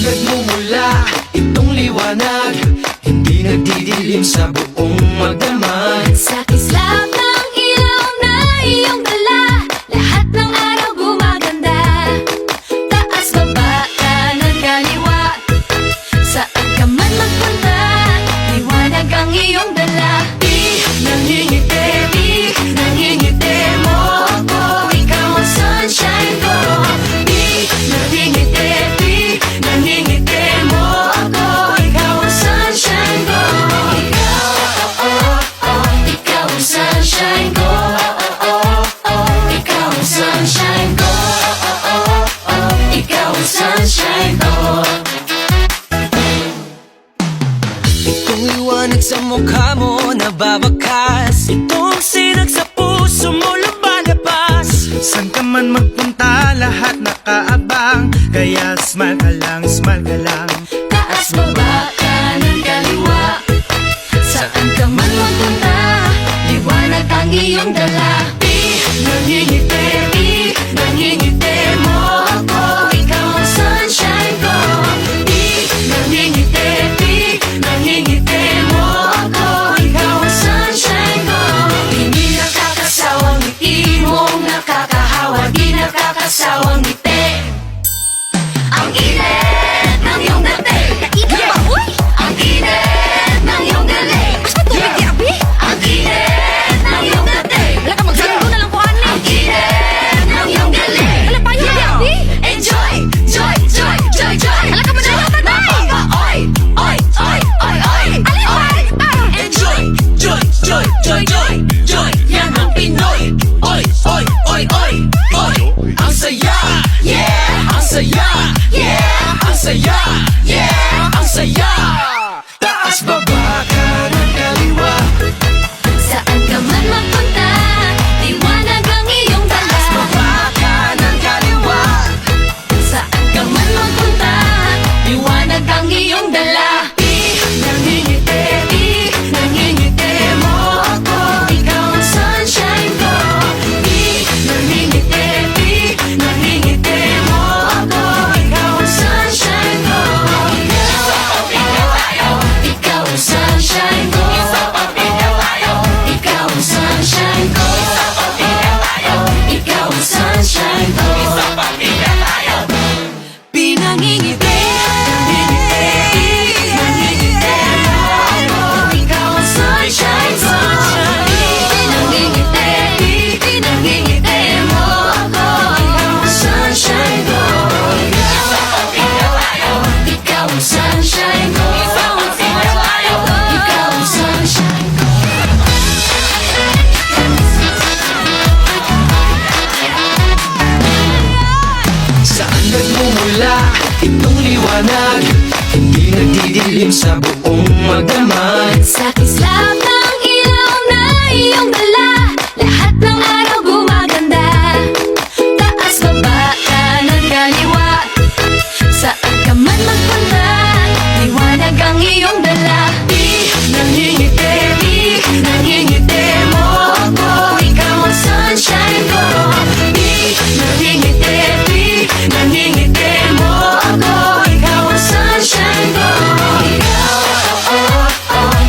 nagmumula itong liwanag? Hindi nagdidilim sa buong magdamag. Sa kislap ng ilaw na iyong dala, lahat ng araw gumaganda. Taas, baba, kanan, kaliwa, saan ka man magpunta, liwanag ang iyong dala. Di nangingiti mo ako, ikaw ang sunshine ko. Di nangingiti mo ako, ikaw ang sunshine ko. Ikaw ang sunshine ko. Ikaw ang sunshine ko. Ikaw ang sunshine ko. Itong liwanag sa mukha mo nababakas, itong sinag sa puso mo lumalabas. Saan ka man magpunta, lahat nakaabang. Kaya smile ka lang, smile ka lang. Taas, baba, kanan, kaliwa, saan ka man magpunta, liwanag ang iyong dala. Di nangingiti mo ako, ikaw ang sunshine ko. Di nangingiti mo ako, ikaw ang sunshine ko. Hindi nakakasawang ngiti mong nakakahawa, di nakakasawang ngiti. Ang init ng iyong dating. Kainit ba, uy? Ang init ng iyong galing. Mas matubig di, Abi? Ang init ng iyong dating. Wala ka magsando na lang po, Ani. Ang init ng iyong galing. Wala pa yun di, Abi? Enjoy! Joy! Joy! Joy! Joy! Wala ka magsando, Tagay! Oy! Oy! Oy! Oy! Oy! Oy! Enjoy! Joy! Joy! Joy! Joy! Joy! Yan ang Pinoy! Oy! Oy! Oy! Oy! Oy! Ang saya! Yeah! Ang saya! Yeah! Ang saya! Yeah! Ang saya! Taas, baba, kanan, kaliwa, Saan ka man magpunta, liwanag ang iyong dala. taas, baba, kanan, kaliwa. Saan ka man magpunta, liwanag ang iyong dala. Di nangingiti mo ako, ikaw ang sunshine ko. Di nangingiti mo ako, ikaw ang sunshine ko. Ikaw ang sunshine ko. Ikaw ang sunshine ko. Ikaw ang sunshine ko. Pinangingiti, nangingiti mo ako, ikaw ang sunshine ko. Pinangingiti mo ako, ikaw ang sunshine ko. Ikaw ang sunshine ko. Ikaw ang sunshine ko. Saan nagmumula itong liwanag? Hindi nagdidilim sa buong magdamag. Sa kislap ng ilaw na iyong dala, lahat ng araw gumaganda. Taas, baba, kanan, kaliwa, saan ka man magpunta, liwanag ang iyong dala. Di nangingiti mo ako, ikaw ang sunshine ko. Di nangingiti mo ako, ikaw ang sunshine ko.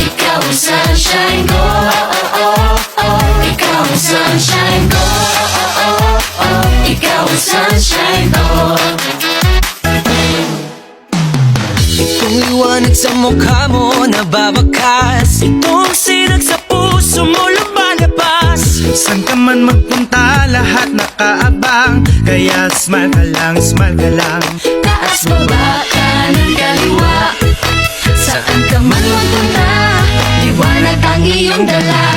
Ikaw ang sunshine ko. Ikaw ang sunshine ko. Ikaw ang sunshine ko. Itong liwanag sa mukha mo nababakas, itong sinag sa puso mo lumalabas. Saan ka man magpunta, lahat nakaabang. Kaya smile ka lang, smile ka lang. Taas, baba, kanan, kaliwa, saan ka man magpunta, liwanag ang iyong dala.